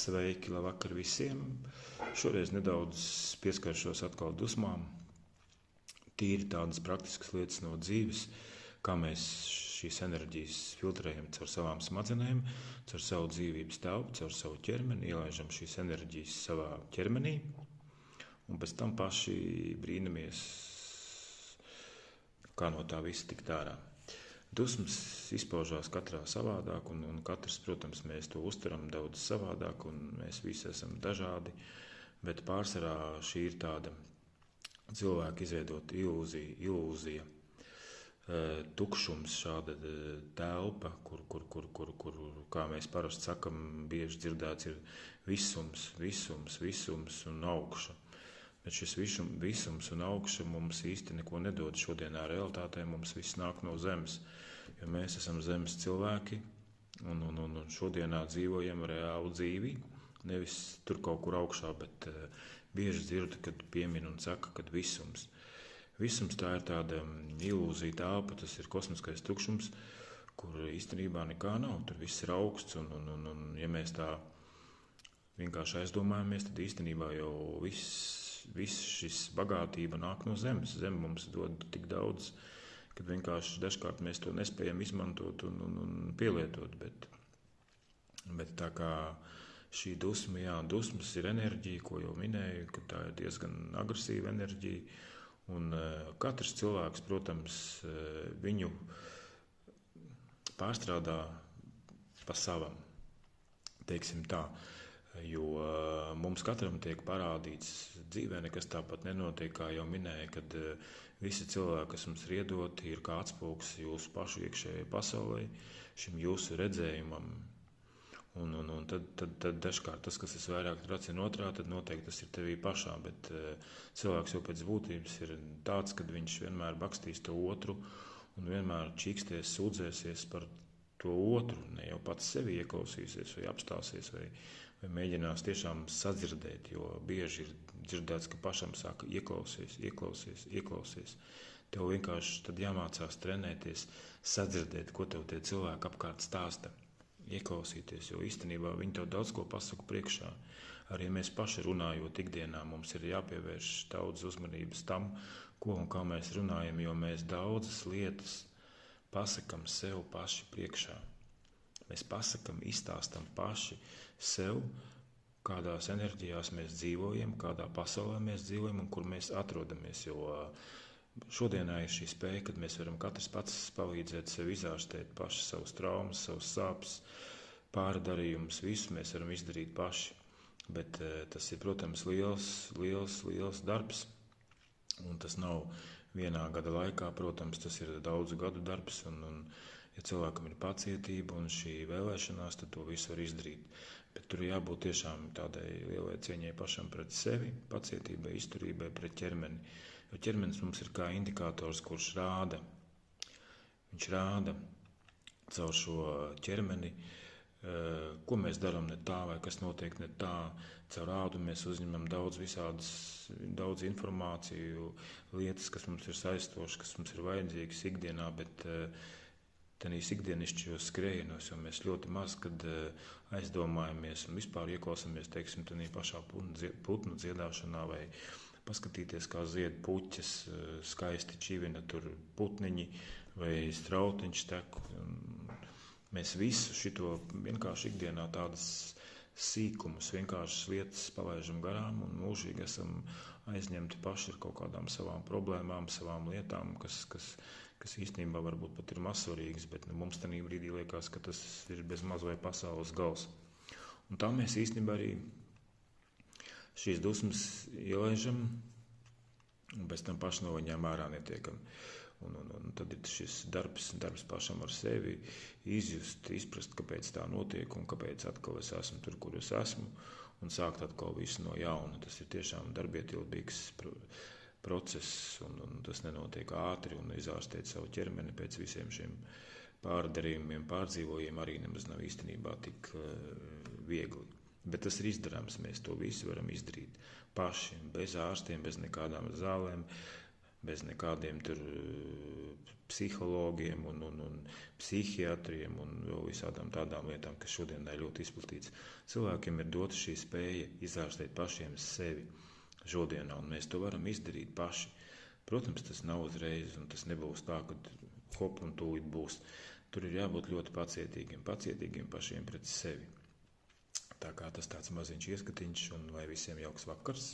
Sveiki, labvakar visiem! Šoreiz nedaudz pieskaršos atkal dusmām. Tīri tādas praktiskas lietas no dzīves, kā mēs šīs enerģijas filtrējam caur savām smadzenēm, caur savu dzīvības telpu, caur savu ķermeni, ielaižam šīs enerģijas savā ķermenī un pēc tam paši brīnamies, kā no tā visa tikt ārā. Dusmas izpaužās katrā savādāk, un katrs, protams, mēs to uztveram daudz savādāk, un mēs visi esam dažādi, bet pārsvarā šī ir tāda cilvēka izveidota ilūzija, tukšums, šāda telpa, kur, kā mēs parasti sakam, bieži dzirdēts, ir visums un augša. Bet šis visums un augša mums īsti neko nedod šodienā realitātē, mums viss nāk no zemes, jo mēs esam zemes cilvēki un šodienā dzīvojam reālu dzīvi, nevis tur kaut kur augšā, bet bieži dzirdu, kad piemin un saka, kad visums. Visums tā ir tāda ilūzija telpa, tas ir kosmiskais tukšums, kur īstenībā nekā nav, tur viss ir augsts un ja mēs tā vienkārši aizdomājamies, tad īstenībā jau viss šis bagātība nāk no zemes. Zeme mums dod tik daudz, kad vienkārši dažkārt mēs to nespējam izmantot un pielietot. Bet tā kā šī dusmas ir enerģija, ko jau minēju, ka tā ir diezgan agresīva enerģija. Un katrs cilvēks, protams, viņu pārstrādā pa savam, teiksim tā. Jo mums katram tiek parādīts dzīvē, nekas tāpat nenotiek, kā jau minēja, kad visi cilvēki, kas mums ir iedoti, ir kā atspūgs jūsu pašu iekšējai pasaulē, šim jūsu redzējumam. Un tad dažkārt tas, kas ir vairāk tracina otrā, tad noteikti tas ir tevī pašā, bet cilvēks jau pēc būtības ir tāds, kad viņš vienmēr bakstīs to otru un vienmēr čīksties, sūdzēsies par to otru, ne jau pats sevi ieklausīsies vai apstāsies vai mēģinās tiešām sadzirdēt, jo bieži ir dzirdēts, ka pašam saka ieklausies. Tev vienkārši tad jāmācās trenēties, sadzirdēt, ko tev tie cilvēki apkārt stāsta, ieklausīties, jo īstenībā viņi tev daudz ko pasaka priekšā. Arī mēs paši runājot ikdienā, mums ir jāpievērš daudz uzmanības tam, ko un kā mēs runājam, jo mēs daudzas lietas pasakam sev paši priekšā. Mēs pasakam, izstāstam paši sev, kādās enerģijās mēs dzīvojam, kādā pasaulē mēs dzīvojam un kur mēs atrodamies. Jo šodienā ir šī spēja, kad mēs varam katrs pats palīdzēt sev izārstēt paši savus traumas, savus sāpes, pārdarījumus, visu mēs varam izdarīt paši. Bet tas ir, protams, liels darbs. Un tas nav vienā gada laikā, protams, tas ir daudzu gadu darbs, un ja cilvēkam ir pacietība un šī vēlēšanās, tad to visu var izdarīt. Bet tur jābūt tiešām tādai lielai cieņai pašam pret sevi, pacietībai, izturībai pret ķermeni. Jo ķermenis mums ir kā indikators, kurš rāda. Viņš rāda caur šo ķermeni, ko mēs darām ne tā, vai kas notiek ne tā. Caur ādu mēs uzņemam daudz informāciju, lietas, kas mums ir saistošas, kas mums ir vajadzīgas ikdienā, bet tenīs ikdienišķos skrējienos, jo mēs ļoti maz, kad aizdomājamies un vispār ieklausāmies, teiksim, tenī pašā putnu dziedāšanā vai paskatīties, kā zied puķes, skaisti čivina tur putniņi vai strautiņš tek. Mēs visu šito vienkārši ikdienā tādas sīkumus, vienkāršas lietas palaidām garām un mūžīgi esam aizņemti paši ar kaut kādām savām problēmām, savām lietām, kas īstenībā varbūt pat ir mazsvarīgas, bet mums tajā brīdī liekas, ka tas ir bez maz vai pasaules gals. Un tā mēs īstenībā arī šīs dusmas ielaižam un pēc tam paši no viņām ārā netiekam. Un tad ir šis darbs pašam ar sevi, izjust, izprast, kāpēc tā notiek un kāpēc atkal es esmu tur, kur es esmu, un sākt atkal visu no jauna. Tas ir tiešām darbietilpīgs process, un tas nenotiek ātri, un izārstēt savu ķermeni pēc visiem šiem pārdarījumiem, pārdzīvojumiem arī nemaz nav īstenībā tik viegli. Bet tas ir izdarāms, mēs to visu varam izdarīt paši, bez ārstiem, bez nekādām zālēm. bez nekādiem tur psihologiem un psihiatriem un vēl visādām tādām lietām, kas šodienai ļoti izplatīts. Cilvēkiem ir dota šī spēja izārstēt pašiem sevi šodienā, un mēs to varam izdarīt paši. Protams, tas nav uzreiz, un tas nebūs tā, ka hop un tūlīt būs. Tur ir jābūt ļoti pacietīgiem pašiem pret sevi. Tā kā tas tāds maziņš ieskatiņš, un lai visiem jauks vakars.